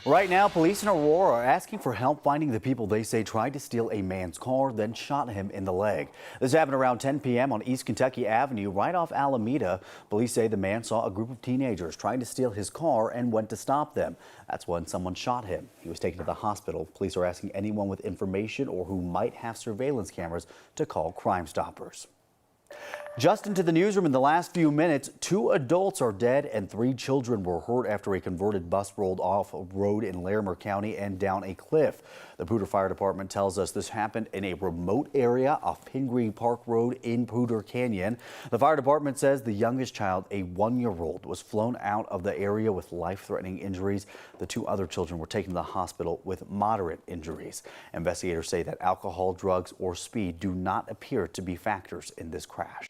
Right now, police in Aurora are asking for help finding the people they say tried to steal a man's car, then shot him in the leg. This happened around 10 p.m. on East Kentucky Avenue, right off Alameda. Police say the man saw a group of teenagers trying to steal his car and went to stop them. That's when someone shot him. He was taken to the hospital. Police are asking anyone with information or who might have surveillance cameras to call Crime Stoppers. Just into the newsroom in the last few minutes, 2 adults are dead and 3 children were hurt after a converted bus rolled off a road in Larimer County and down a cliff. The Poudre Fire Department tells us this happened in a remote area off Pingree Park Road in Poudre Canyon. The fire department says the youngest child, a 1-year-old, was flown out of the area with life-threatening injuries. The 2 other children were taken to the hospital with moderate injuries. Investigators say that alcohol, drugs, or speed do not appear to be factors in this crash.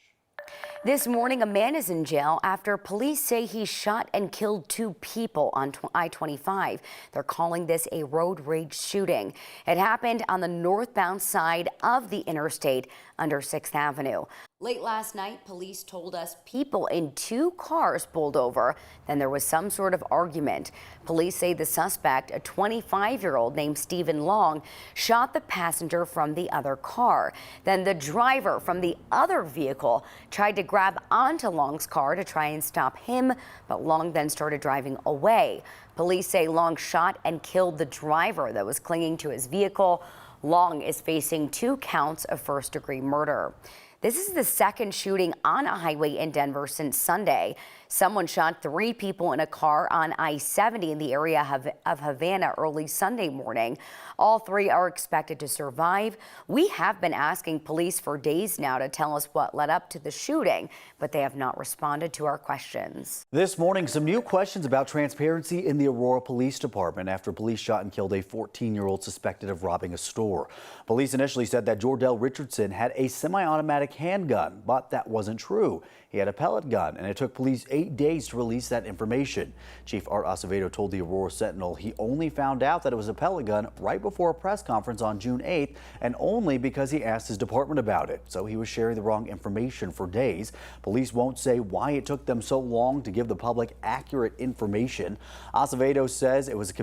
This morning, a man is in jail after police say he shot and killed 2 people on I-25. They're calling this a road rage shooting. It happened on the northbound side of the interstate under 6th Avenue. Late last night, police told us people in 2 cars pulled over. Then there was some sort of argument. Police say the suspect, a 25-year-old named Stephen Long, shot the passenger from the other car. Then the driver from the other vehicle tried to grab onto Long's car to try and stop him, but Long then started driving away. Police say Long shot and killed the driver that was clinging to his vehicle. Long is facing 2 counts of first-degree murder. This is the second shooting on a highway in Denver since Sunday. Someone shot 3 people in a car on I-70 in the area of Havana early Sunday morning. All 3 are expected to survive. We have been asking police for days now to tell us what led up to the shooting, but they have not responded to our questions. This morning, some new questions about transparency in the Aurora Police Department after police shot and killed a 14-year-old suspected of robbing a store. Police initially said that Jordell Richardson had a semi-automatic handgun, but that wasn't true. He had a pellet gun, and it took police 8 days to release that information. Chief Art Acevedo told the Aurora Sentinel he only found out that it was a pellet gun right before a press conference on June 8th, and only because he asked his department about it. So he was sharing the wrong information for days. Police won't say why it took them so long to give the public accurate information. Acevedo says it was a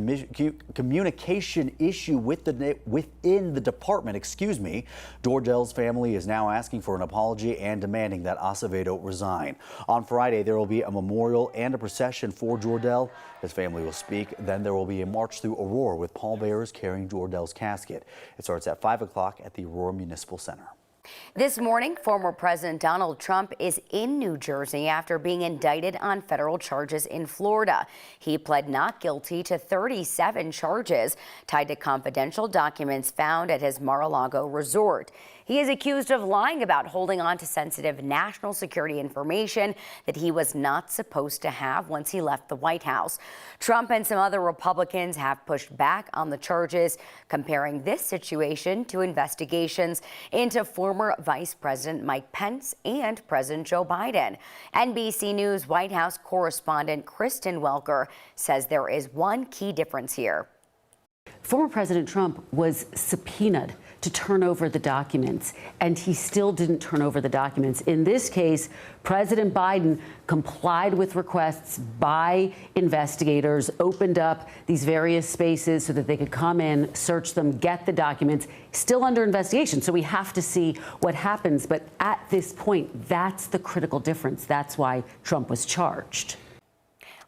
communication issue within the department. Jordell's family is now asking for an apology and demanding that Acevedo resign. On Friday, there will be a memorial and a procession for Jordell. His family will speak. Then there will be a march through Aurora with pallbearers carrying Jordell's casket. It starts at 5 o'clock at the Aurora Municipal Center. This morning, former President Donald Trump is in New Jersey after being indicted on federal charges in Florida. He pled not guilty to 37 charges tied to confidential documents found at his Mar-a-Lago resort. He is accused of lying about holding on to sensitive national security information that he was not supposed to have once he left the White House. Trump and some other Republicans have pushed back on the charges, comparing this situation to investigations into former Vice President Mike Pence and President Joe Biden. NBC News White House correspondent Kristen Welker says there is one key difference here. Former President Trump was subpoenaed to turn over the documents, and he still didn't turn over the documents. In this case, President Biden complied with requests by investigators, opened up these various spaces so that they could come in, search them, get the documents, still under investigation. So we have to see what happens. But at this point, that's the critical difference. That's why Trump was charged.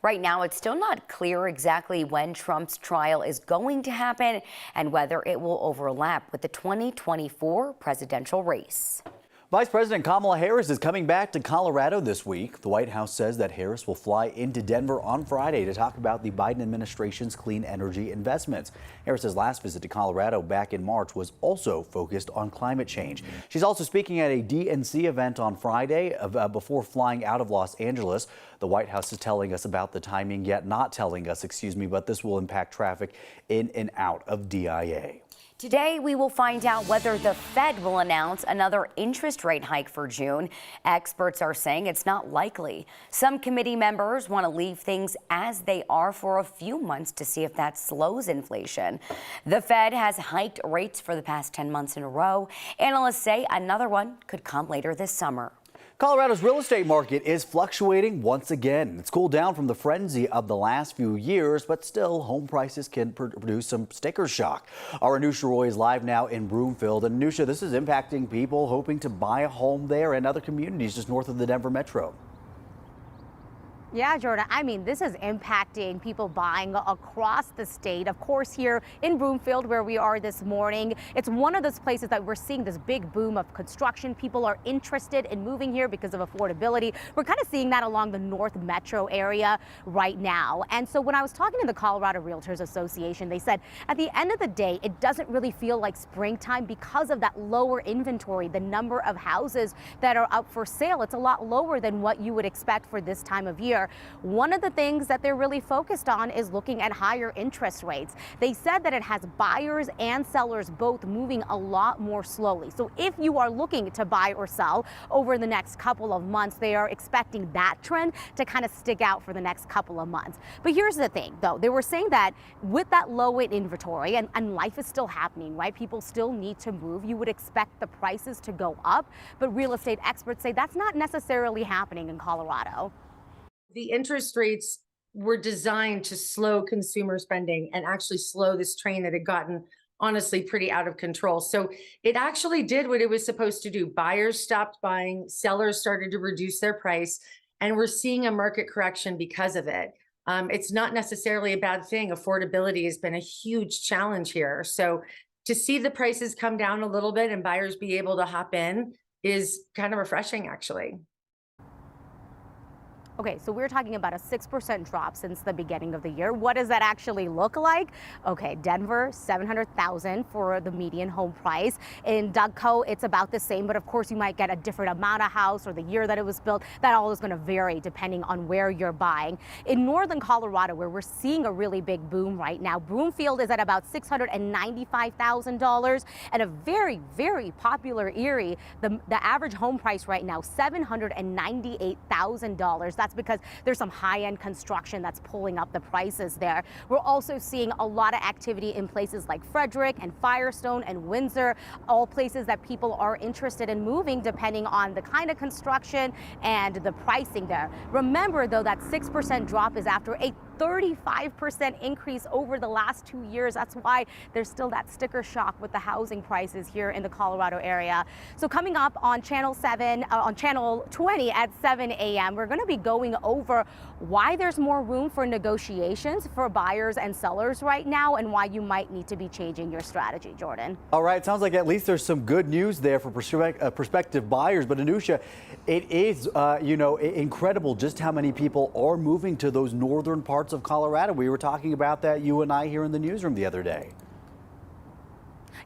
Right now, it's still not clear exactly when Trump's trial is going to happen and whether it will overlap with the 2024 presidential race. Vice President Kamala Harris is coming back to Colorado this week. The White House says that Harris will fly into Denver on Friday to talk about the Biden administration's clean energy investments. Harris's last visit to Colorado back in March was also focused on climate change. She's also speaking at a DNC event on Friday before flying out of Los Angeles. The White House is telling us about the timing, yet not telling us, but this will impact traffic in and out of DIA. Today, we will find out whether the Fed will announce another interest rate hike for June. Experts are saying it's not likely. Some committee members want to leave things as they are for a few months to see if that slows inflation. The Fed has hiked rates for the past 10 months in a row. Analysts say another one could come later this summer. Colorado's real estate market is fluctuating once again. It's cooled down from the frenzy of the last few years, but still home prices can produce some sticker shock. Our Anusha Roy is live now in Broomfield. And Anusha, this is impacting people hoping to buy a home there and other communities just north of the Denver metro. Yeah, Jordan, I mean, this is impacting people buying across the state. Of course, here in Broomfield, where we are this morning, it's one of those places that we're seeing this big boom of construction. People are interested in moving here because of affordability. We're kind of seeing that along the North Metro area right now. And so when I was talking to the Colorado Realtors Association, they said at the end of the day, it doesn't really feel like springtime because of that lower inventory. The number of houses that are up for sale, it's a lot lower than what you would expect for this time of year. One of the things that they're really focused on is looking at higher interest rates. They said that it has buyers and sellers both moving a lot more slowly. So if you are looking to buy or sell over the next couple of months, they are expecting that trend to kind of stick out for the next couple of months. But here's the thing, though. They were saying that with that low inventory and life is still happening, right? People still need to move. You would expect the prices to go up, but real estate experts say that's not necessarily happening in Colorado. The interest rates were designed to slow consumer spending and actually slow this train that had gotten honestly pretty out of control. So it actually did what it was supposed to do. Buyers stopped buying, sellers started to reduce their price, and we're seeing a market correction because of it. It's not necessarily a bad thing. Affordability has been a huge challenge here. So to see the prices come down a little bit and buyers be able to hop in is kind of refreshing, actually. Okay, so we're talking about a 6% drop since the beginning of the year. What does that actually look like? Okay, Denver, $700,000 for the median home price. In Dougco, it's about the same, but of course you might get a different amount of house or the year that it was built. That all is going to vary depending on where you're buying. In northern Colorado, where we're seeing a really big boom right now, Broomfield is at about $695,000, and a very, very popular Erie, the average home price right now, $798,000. That's because there's some high-end construction that's pulling up the prices there. We're also seeing a lot of activity in places like Frederick and Firestone and Windsor, all places that people are interested in moving depending on the kind of construction and the pricing there. Remember, though, that 6% drop is after a 35% increase over the last 2 years. That's why there's still that sticker shock with the housing prices here in the Colorado area. So coming up on Channel 20 at 7 a.m., we're going to be going over why there's more room for negotiations for buyers and sellers right now and why you might need to be changing your strategy, Jordan. All right, sounds like at least there's some good news there for prospective buyers. But Anusha, it is, incredible just how many people are moving to those northern parts of Colorado. We were talking about that, you and I, here in the newsroom the other day.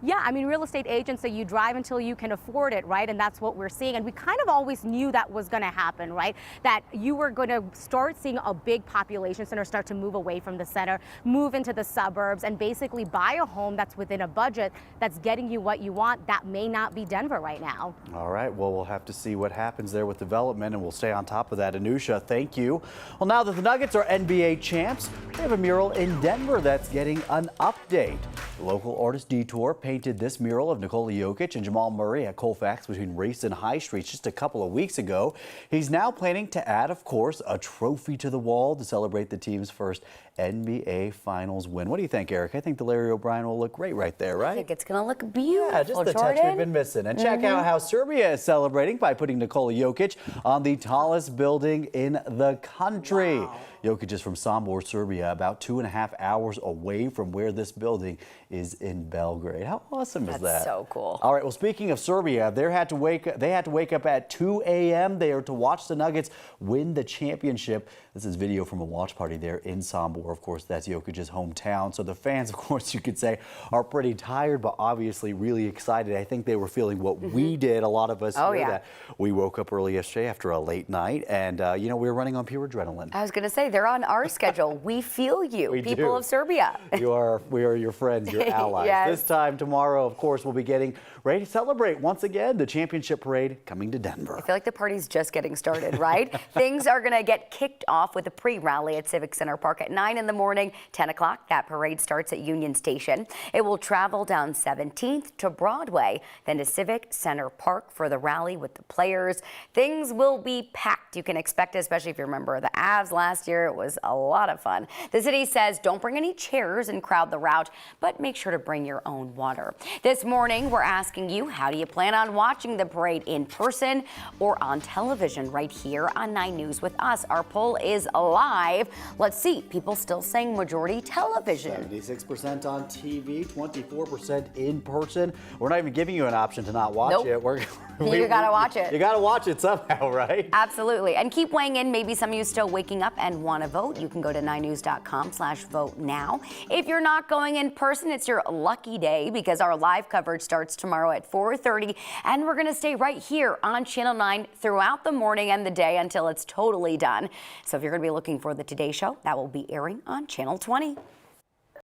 Yeah, I mean, real estate agents say you drive until you can afford it, right? And that's what we're seeing. And we kind of always knew that was going to happen, right? That you were going to start seeing a big population center start to move away from the center, move into the suburbs, and basically buy a home that's within a budget that's getting you what you want. That may not be Denver right now. All right, well, we'll have to see what happens there with development, and we'll stay on top of that. Anusha, thank you. Well, now that the Nuggets are NBA champs, they have a mural in Denver that's getting an update. The local artist Detour painted this mural of Nikola Jokic and Jamal Murray at Colfax between Race and High Streets just a couple of weeks ago. He's now planning to add, of course, a trophy to the wall to celebrate the team's first NBA Finals win. What do you think, Eric? I think the Larry O'Brien will look great right there, right? I think it's going to look beautiful, Yeah, just the touch we've been missing. And check out how Serbia is celebrating by putting Nikola Jokic on the tallest building in the country. Wow. Jokic is from Sombor, Serbia, about 2.5 hours away from where this building is in Belgrade. How awesome is that? That's so cool. All right, well, speaking of Serbia, they had to wake up at 2 a.m. there to watch the Nuggets win the championship. This is video from a watch party there in Sombor. Of course, that's Jokic's hometown. So the fans, of course, you could say, are pretty tired, but obviously really excited. I think they were feeling what we did, a lot of us here, that we woke up early yesterday after a late night, and, we were running on pure adrenaline. I was going to say, they're on our schedule. We feel you, people of Serbia. We are your friends, your allies. Yes. This time tomorrow, of course, we'll be getting ready to celebrate once again the championship parade coming to Denver. I feel like the party's just getting started, right? Things are going to get kicked off with a pre-rally at Civic Center Park at 9 9 in the morning, 10 o'clock, that parade starts at Union Station. It will travel down 17th to Broadway, then to Civic Center Park for the rally with the players. Things will be packed. You can expect it, especially if you remember the Avs last year. It was a lot of fun. The city says don't bring any chairs and crowd the route, but make sure to bring your own water. This morning, we're asking you, how do you plan on watching the parade in person or on television right here on 9 News with us? Our poll is live. Let's see. People still saying majority television. 76% on TV, 24% in person. We're not even giving you an option to not watch Nope. it. You gotta watch it. You gotta watch it somehow, right? Absolutely. And keep weighing in. Maybe some of you still waking up and want to vote. You can go to 9news.com/vote now. If you're not going in person, it's your lucky day because our live coverage starts tomorrow at 4:30, and we're going to stay right here on Channel 9 throughout the morning and the day until it's totally done. So if you're going to be looking for the Today Show, that will be airing on Channel 20.